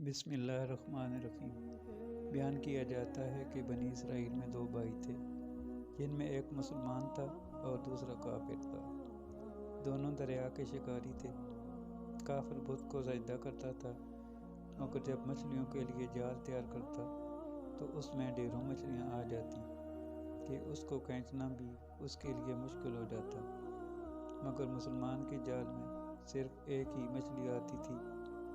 بسم اللہ الرحمن الرحیم۔ بیان کیا جاتا ہے کہ بنی اسرائیل میں 2 بھائی تھے، جن میں ایک مسلمان تھا اور دوسرا کافر تھا۔ دونوں دریا کے شکاری تھے۔ کافر بت کو سجدہ کرتا تھا، مگر جب مچھلیوں کے لیے جال تیار کرتا تو اس میں ڈھیروں مچھلیاں آ جاتی کہ اس کو کھینچنا بھی اس کے لیے مشکل ہو جاتا۔ مگر مسلمان کے جال میں صرف ایک ہی مچھلی آتی تھی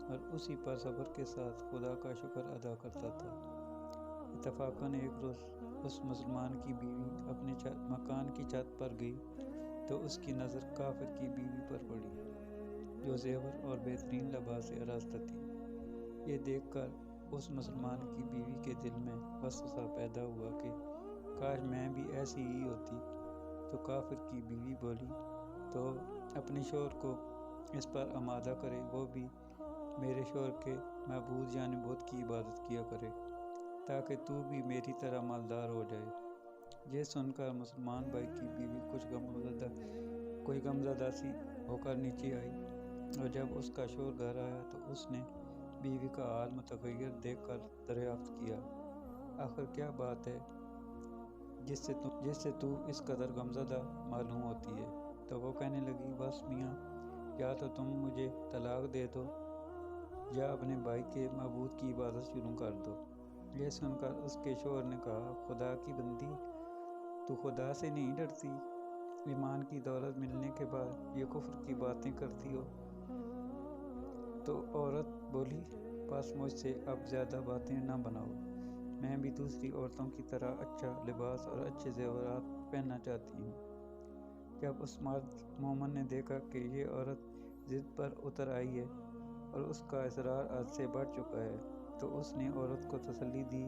اور اسی پر صبر کے ساتھ خدا کا شکر ادا کرتا تھا۔ اتفاقاً ایک روز اس مسلمان کی بیوی اپنے مکان کی چھت پر گئی تو اس کی نظر کافر کی بیوی پر پڑی، جو زیور اور بہترین لباس سے آراستہ تھی۔ یہ دیکھ کر اس مسلمان کی بیوی کے دل میں وسوسہ پیدا ہوا کہ کاش میں بھی ایسی ہی ہوتی۔ تو کافر کی بیوی بولی، تو اپنے شوہر کو اس پر آمادہ کرے، وہ بھی میرے شوہر کے معبود یعنی بت کی عبادت کیا کرے، تاکہ تو بھی میری طرح مالدار ہو جائے۔ یہ سن کر مسلمان بھائی کی بیوی کوئی غمزدہ سی ہو کر نیچے آئی، اور جب اس کا شوہر گھر آیا تو اس نے بیوی کا حال متغیر دیکھ کر دریافت کیا، آخر کیا بات ہے جس سے تو اس قدر غمزدہ معلوم ہوتی ہے؟ تو وہ کہنے لگی، بس میاں، یا تو تم مجھے طلاق دے دو یا اپنے بھائی کے معبود کی عبادت شروع کر دو۔ یہ سن کر اس کے شوہر نے کہا، خدا کی بندی، تو خدا سے نہیں ڈرتی؟ ایمان کی دولت ملنے کے بعد یہ کفر کی باتیں کرتی ہو؟ تو عورت بولی، بس مجھ سے اب زیادہ باتیں نہ بناؤ، میں بھی دوسری عورتوں کی طرح اچھا لباس اور اچھے زیورات پہننا چاہتی ہوں۔ جب اس مرد مومن نے دیکھا کہ یہ عورت ضد پر اتر آئی ہے اور اس کا اصرار حد سے بڑھ چکا ہے، تو اس نے عورت کو تسلی دی،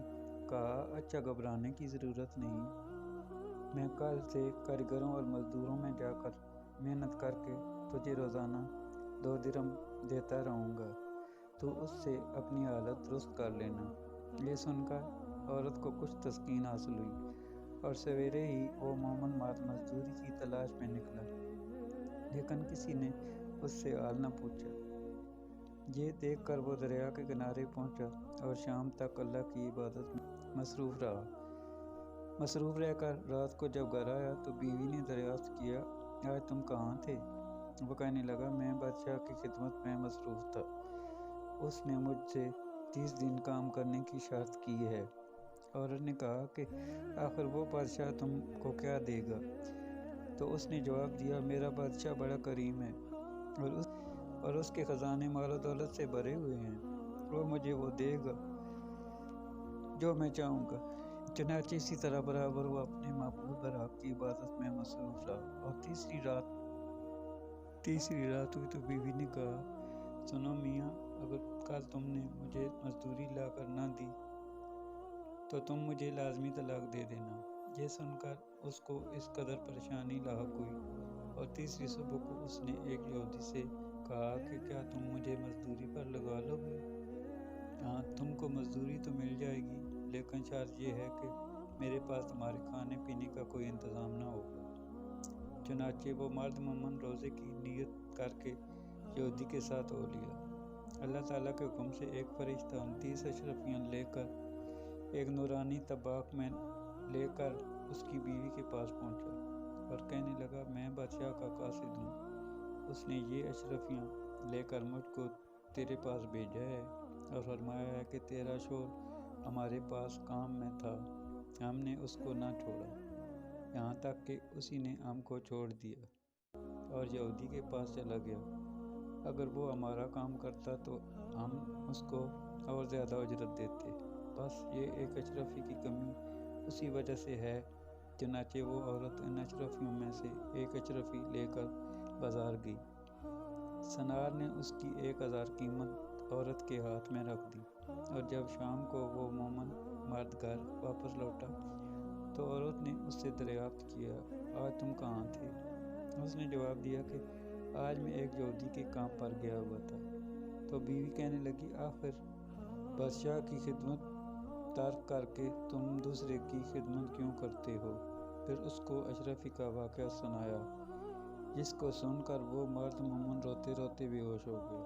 کہا، اچھا، گھبرانے کی ضرورت نہیں، میں کل سے کاریگروں اور مزدوروں میں جا کر محنت کر کے تجھے روزانہ 2 درہم دیتا رہوں گا، تو اس سے اپنی حالت درست کر لینا۔ یہ سن کر عورت کو کچھ تسکین حاصل ہوئی، اور سویرے ہی وہ مومن مرد مزدوری کی تلاش میں نکلا، لیکن کسی نے اس سے حال نہ پوچھا۔ یہ دیکھ کر وہ دریا کے کنارے پہنچا اور شام تک اللہ کی عبادت میں مصروف رہ کر رات کو جب گھر آیا تو بیوی نے دریافت کیا، آج تم کہاں تھے؟ وہ کہنے لگا، میں بادشاہ کی خدمت میں مصروف تھا، اس نے مجھ سے 30 دن کام کرنے کی شرط کی ہے۔ عورت نے کہا کہ آخر وہ بادشاہ تم کو کیا دے گا؟ تو اس نے جواب دیا، میرا بادشاہ بڑا کریم ہے اور اس کے خزانے مال و دولت سے بھرے ہوئے ہیں، وہ مجھے وہ دے گا جو میں چاہوں گا۔ چنانچہ اسی طرح برابر وہ اپنے معبود برحق کی عبادت میں مصروف رہا، اور تیسری رات ہوئی تو بیوی نے کہا، سنو میاں، اگر کل تم نے مجھے مزدوری لا کر نہ دی تو تم مجھے لازمی طلاق دے دینا۔ یہ سن کر اس کو اس قدر پریشانی لاحق ہوئی، اور تیسری صبح کو اس نے ایک یہودی سے کہا کہ کیا تم مجھے مزدوری پر لگا لو گے؟ ہاں، تم کو مزدوری تو مل جائے گی، لیکن شرط یہ ہے کہ میرے پاس تمہارے کھانے پینے کا کوئی انتظام نہ ہوگا۔ چنانچہ وہ مرد مومن روزے کی نیت کر کے یہودی کے ساتھ ہو لیا۔ اللہ تعالیٰ کے حکم سے ایک فرشتہ 29 اشرفیاں لے کر ایک نورانی طباخ میں لے کر اس کی بیوی کے پاس پہنچا اور کہنے لگا، میں بادشاہ کا قاصد ہوں، اس نے یہ اشرفیاں لے کر مجھ کو تیرے پاس بھیجا ہے اور فرمایا ہے کہ تیرا شوہر ہمارے پاس کام میں تھا، ہم نے اس کو نہ چھوڑا، یہاں تک کہ اسی نے ہم کو چھوڑ دیا اور یہودی کے پاس چلا گیا۔ اگر وہ ہمارا کام کرتا تو ہم اس کو اور زیادہ اجرت دیتے، بس یہ ایک اشرفی کی کمی اسی وجہ سے ہے۔ چنانچہ وہ عورت ان اشرفیوں میں سے ایک اشرفی لے کر بازار گئی۔ سنار نے اس کی 1000 قیمت عورت کے ہاتھ میں رکھ دی، اور جب شام کو وہ مومن مرد گھر واپس لوٹا تو عورت نے اس سے دریافت کیا، آج تم کہاں تھے؟ اس نے جواب دیا کہ آج میں ایک یہودی کے کام پر گیا ہوا تھا۔ تو بیوی کہنے لگی، آخر بادشاہ کی خدمت ترک کر کے تم دوسرے کی خدمت کیوں کرتے ہو؟ پھر اس کو اشرفی کا واقعہ سنایا، جس کو سن کر وہ مرد مومن روتے روتے بے ہوش ہو گیا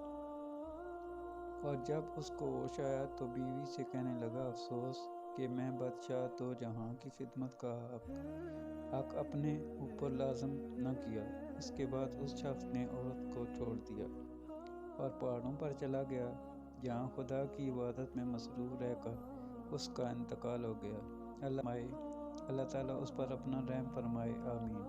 اور جب اس کو ہوش آیا تو بیوی سے کہنے لگا، افسوس کہ میں بادشاہ دو جہاں کی خدمت کا حق اپنے اوپر لازم نہ کیا۔ اس کے بعد اس شخص نے عورت کو چھوڑ دیا اور پہاڑوں پر چلا گیا، جہاں خدا کی عبادت میں مصروف رہ کر اس کا انتقال ہو گیا۔ اللہ تعالیٰ اس پر اپنا رحم فرمائے، آمین۔